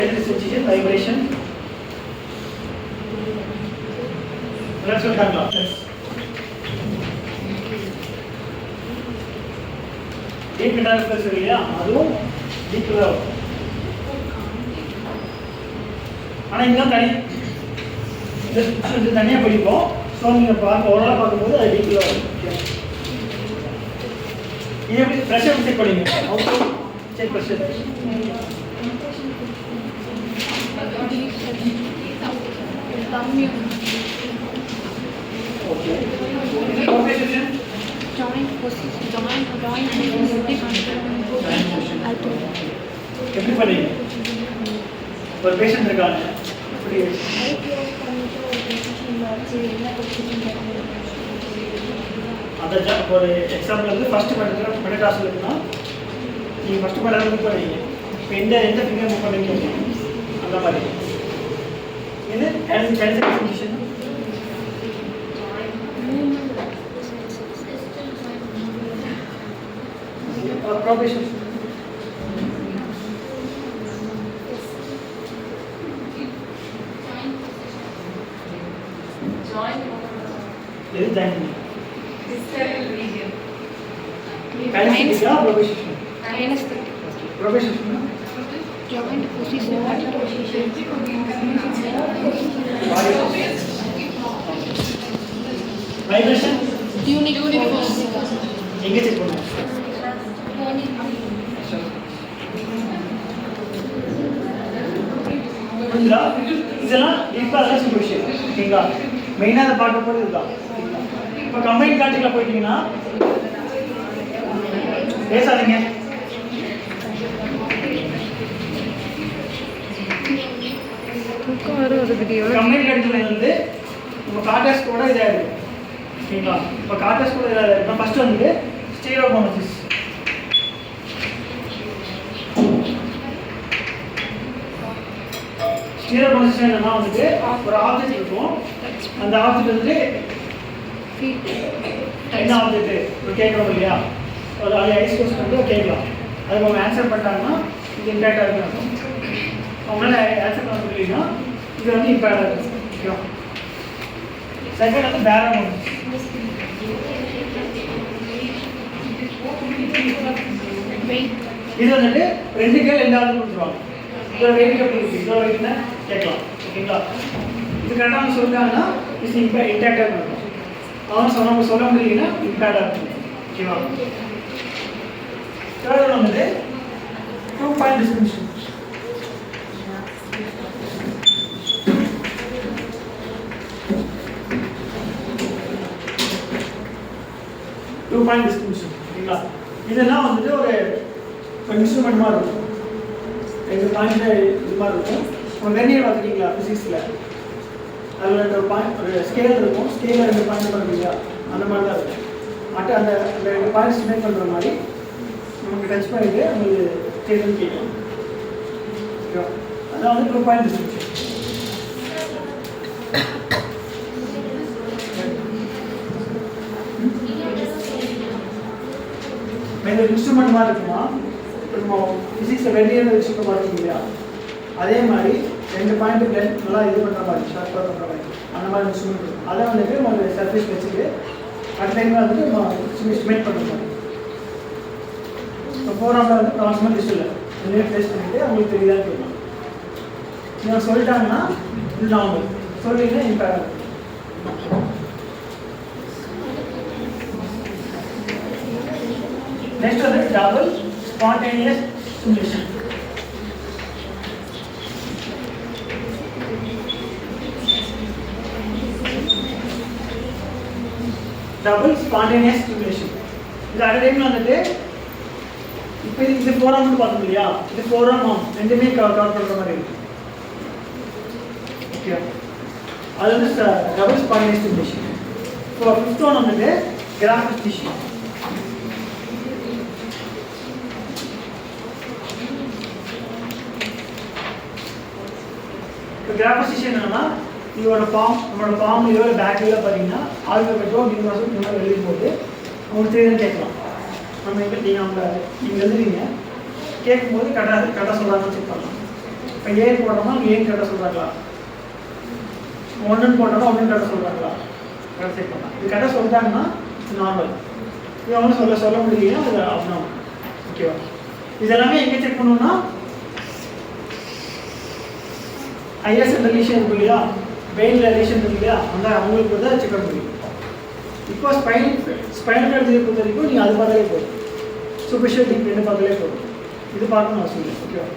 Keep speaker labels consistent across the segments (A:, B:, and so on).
A: sensation, vibration. Let's look at that. Deep interface area, அதுவும் டீப்ல வரும். ஆனா இங்க தனி இது தனியா படிப்போம். சோ நீங்க ஓரளவு பார்க்கும்போது அது டீப்ல வரும். இது எப்படி பிரஷர் செக் பண்ணீங்க? Out check pressure. Okay. Position.
B: Joint position.
A: எப்படி பண்ணீங்க? ஒரு பேஷண்ட் இருக்காங்க. எப்படி? அதான் ஒரு எக்ஸாம்பிள் வந்து ஃபர்ஸ்ட் மெட்டடாசல் இருக்குன்னா நீங்கள் ஃபர்ஸ்ட் மெட்டடாசல் மூவ் பண்ணீங்க. இப்போ எந்த ஃபிங்கர் மூவ் பண்ணீங்க அந்த மாதிரி. இது cancer condition. Probation. Joint. This is joint.
B: Distal region.
A: Anesthesia or probation?
B: Anesthetic.
A: Probation.
B: Joint position.
A: Vibration.
B: Unique force.
A: எங்க செக் பண்ணுங்க? இதெல்லாம் இப்போ அதான் சொல்ல விஷயம் ஓகேங்களா. மெயினாக அதை பார்க்க போகிறது இதுதான். இப்போ கம்பைன் காட்சியில் போயிட்டீங்கன்னா பேசாதீங்க. கம்பைன் காட்சியில் வந்து நம்ம கார்டஸ் கூட இதாக இருக்குது ஓகேங்களா. இப்போ கார்டஸ் கூட இதாக இருக்குது. ஃபர்ஸ்ட் வந்து ஸ்டீரியோகோனசிஸ். ஸ்டீரியோகோனசிஸ் என்னன்னா வந்துட்டு ஒரு ஆப்ஜெக்ட் இருக்கும். அந்த ஆப்ஜெக்ட் வந்து என்ன ஆப்ஜெக்ட் இப்போ கேட்குறோம் இல்லையா, ஒரு அது ஐஸ் கோர்ஸ் வந்து கேட்கலாம். அதுக்கு அவங்க ஆன்சர் பண்ணிட்டாங்கன்னா இது இம்பேக்டாக இருக்கும். அவங்களால ஆன்சர் பண்ண முடியலன்னா இது வந்து இம்பேக்டாக இருக்கும். ஓகேவா. செகண்ட் வந்து பேரமோனிஸ். இது வந்துட்டு ரெண்டு கேள் ரெண்டு ஆள் கொடுத்துருவாங்க. இதோட வெயிட் எப்படி இருக்குது, இதோட வெயிட்னா கேட்கலாம். ஓகேங்களா. இது கரெக்டாக சொல்லிட்டாங்கன்னா இது இன்டாக்டாக இருக்கும். அவங்க நம்ம சொல்ல முடியலன்னா இம்பேக்டாக இருக்கும். ஓகேவா. தேர்ட் வந்துட்டு 2 பாயிண்ட் டிஸ்கிரிமினேஷன். ஓகேங்களா. இதெல்லாம் வந்துட்டு ஒரு இன்ஸ்ட்ருமெண்ட் மாதிரி இருக்கும். ரெண்டு பாயிண்ட் இது மாதிரி இருக்கும். நம்ம வெர்னியர் பார்த்துக்கிங்களா ஃபிசிக்ஸில் அதில் ஒரு ஸ்கேல் இருக்கும். ஸ்கேலில் 2 பாயிண்ட் பண்ணுறீங்களா அந்த மாதிரி தான் இருக்கும். அந்த 2 பாயிண்ட் ஸ்டிமேட் பண்ணுற மாதிரி நமக்கு டச் பண்ணிட்டு உங்களுக்கு கேள்வி கேட்கலாம். ஓகேவா. அதான் வந்து 2 பாயிண்ட் டிஸ்கிரிமினேஷன். இது இன்ஸ்ட்ருமெண்ட் மாதிரி இருக்குமா, நம்ம ஃபிசிக்ஸை வெர்னியர் வச்சுக்க மாட்டோம் இல்லையா, அதே மாதிரி 2 பாயிண்ட் பிளட் நல்லா இது பண்ணுற மாதிரி ஷார்ப் பண்ணுற மாதிரி அந்த மாதிரி இன்ஸ்ட்ருமெண்ட் இருக்கும். அதை வந்துட்டு நம்ம சர்ஃபேஸ் வச்சுட்டு அடுத்த டைம் வந்துட்டு நம்ம எஸ்டிமேட் பண்ணுற மாதிரி. இப்போ ப்ரோக்ராமில் வந்து ப்ராக்சிமல் லிஸ்ட் இல்லை இதுலேயே டெஸ்ட் பண்ணிவிட்டு அவங்களுக்கு தெரியுதான்னு கேட்கலாம். நீங்கள் சொல்லிட்டாங்கன்னா இது நார்மல், சொல்லிங்கன்னா impact. Next one is double spontaneous stimulation. Double spontaneous stimulation. இது அடுத்த டைம்ல வந்துட்டு இப்போ இது ஃபோராம் பார்த்தோம் இல்லையா, இது ஃபோராம் ரெண்டுமே கவர் பண்ணுற மாதிரி இருக்கு. ஓகே, அது வந்து டபுள் ஸ்பான்டேனியஸ் ஸ்டிமுலேஷன். இப்போ ஃபிஃப்த் ஒன் வந்துட்டு கிராஃபிக் டிஷ்யூ. இப்போ கிராஃபிக் என்னன்னா இதோட நம்மளோட ஃபார்ம்லையோ இல்லை பேக்லையோ பார்த்தீங்கன்னா ஆல்ஃபபெட்டோ நியூமரஸோ இந்த மாதிரி எழுதும் போது உங்களுக்கு தெரியுதுன்னு கேட்கலாம். நம்ம நீங்கள் எழுதுறீங்க, கேட்கும்போது கரெக்டாக சொல்கிறாங்கன்னு செக் பண்ணலாம். இப்போ ஏன் போட்டோம்னா ஏன் கட்ட சொல்கிறாங்களா, ஒன்றுன்னு போட்டோம்னா ஒன்றுன்னு கட்ட சொல்கிறாங்களா, கரெக்ட் செக் பண்ணலாம். இது கரெக்டாக சொல்லிட்டாங்கன்னா நார்மல், இது அவங்க சொல்ல முடியலையா அது அப்நார்மல். ஓகேவா? இதெல்லாமே எங்கே செக் பண்ணணும்னா ஐஎஸ் என்ற லீஷன் இருக்கு இல்லையா, பெயினில் லீஷன் இருக்கு இல்லையா, அந்த அவங்களுக்கு தான் செக் பண்ண முடியும். இப்போ ஸ்பைனல் கார்டு பொறுத்த வரைக்கும் நீங்கள் அது பார்த்தாலே போதும், சூப்பர்ஷியல் டீப் ரெண்டு பார்த்தாலே போதும், இது பார்க்கணும் அவசியம் இல்லை. ஓகேவா?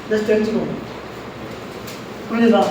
A: ஜஸ்ட் தெரிஞ்சுக்கோங்க. புரிஞ்சுதா?